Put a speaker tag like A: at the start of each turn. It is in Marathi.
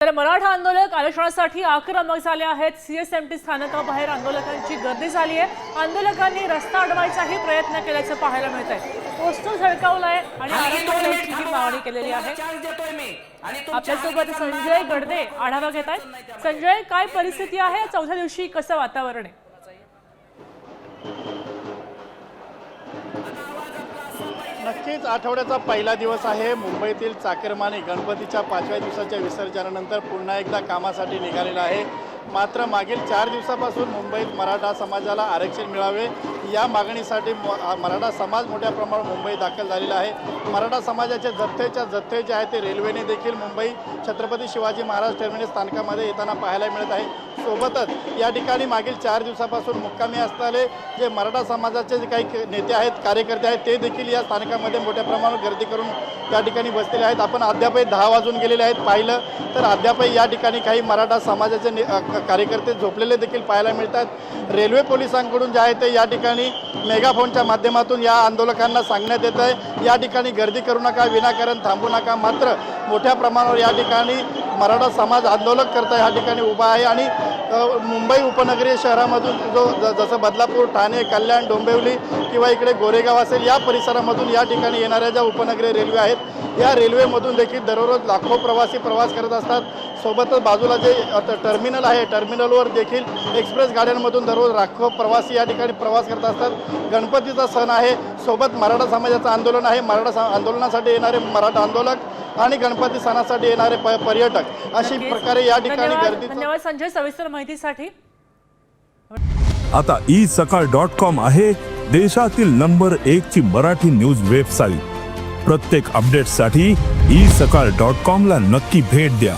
A: तर मराठा आंदोलक आरक्षणासाठी आक्रमक झाले आहेत। सीएसएमटी स्थानकाबाहेर आंदोलकांची गर्दी झाली आहे। आंदोलकांनी रस्ता अडवायचाही प्रयत्न केल्याचं पाहायला मिळत आहे। पोस्टर झळकावलाय आणि आरक्षणाची मागणी केलेली आहे। आपल्यासोबत संजय गडदे आढावा घेत आहेत। संजय, काय परिस्थिती आहे? चौथ्या दिवशी कसं वातावरण आहे?
B: नक्कीच आठवड्याचा पहिला दिवस आहे। मुंबईतील चाकरमानी गणपतीच्या 5व्या दिवसाच्या विसर्जनानंतर पुन्हा एकदा कामासाठी निघालेला आहे। मात्र मागील 4 दिवसापासून मुंबईत मराठा समाजाला आरक्षण मिळावे या मागणीसाठी मराठा समाज मोठ्या प्रमाणात मुंबईत दाखल झालेला आहे। मराठा समाजाचे जथ्थे जे आहे ते रेल्वेने देखील मुंबई छत्रपती शिवाजी महाराज टर्मिनस स्थानकामध्ये येताना पाहायला मिळत आहे। सोबतच या ठिकाणी मागील 4 दिवसापासून मुक्कामी असलेले जे मराठा समाजाचे जे काही नेते आहेत, कार्यकर्ते आहेत, ते देखील या स्थानकामध्ये मोठ्या प्रमाणात गर्दी करून त्या ठिकाणी बसलेले आहेत। आपण अद्यापही 10 वाजून गेलेले आहेत। पाहिलं तर अद्यापही या ठिकाणी काही मराठा समाजाचे कार्यकर्ते झोपलेले देखील पाहायला मिळतात। रेल्वे पोलिसांकडून जे आहे ते या ठिकाणी मेगाफोनच्या माध्यमातून या आंदोलकांना सांगण्यात येत आहे, या ठिकाणी गर्दी करू नका, विनाकारण थांबू नका। मात्र मोठ्या प्रमाणावर या ठिकाणी मराठा समाज आंदोलक करता या ठिकाणी उभा आहे आणि मुंबई उपनगरीय शहरामधून जसं बदलापूर, ठाणे, कल्याण, डोंबिवली किंवा इकडे गोरेगाव असेल या परिसरामधून या ठिकाणी येणाऱ्या ज्या उपनगरीय रेल्वे आहेत, या रेल्वेमधून देखील दररोज लाखो प्रवासी प्रवास करत असतात। सोबतच बाजूला जे टर्मिनल आहे, टर्मिनलवर देखील एक्सप्रेस गाड्यांमधून दररोज लाखो प्रवासी या ठिकाणी प्रवास करत असतात। गणपतीचा सण आहे, सोबत मराठा समाजाचं आंदोलन आहे। मराठा आंदोलनासाठी येणारे मराठा आंदोलक आणि गणपती सणासाठी येणारे पर्यटक अशी प्रकारे या ठिकाणी गर्दी।
A: धन्यवाद संजय सविस्तर माहितीसाठी।
C: आता isakal.com आहे देशातील नंबर 1 ची मराठी न्यूज वेबसाईट। प्रत्येक अपडेटसाठी isakal.com ला नक्की भेट द्या।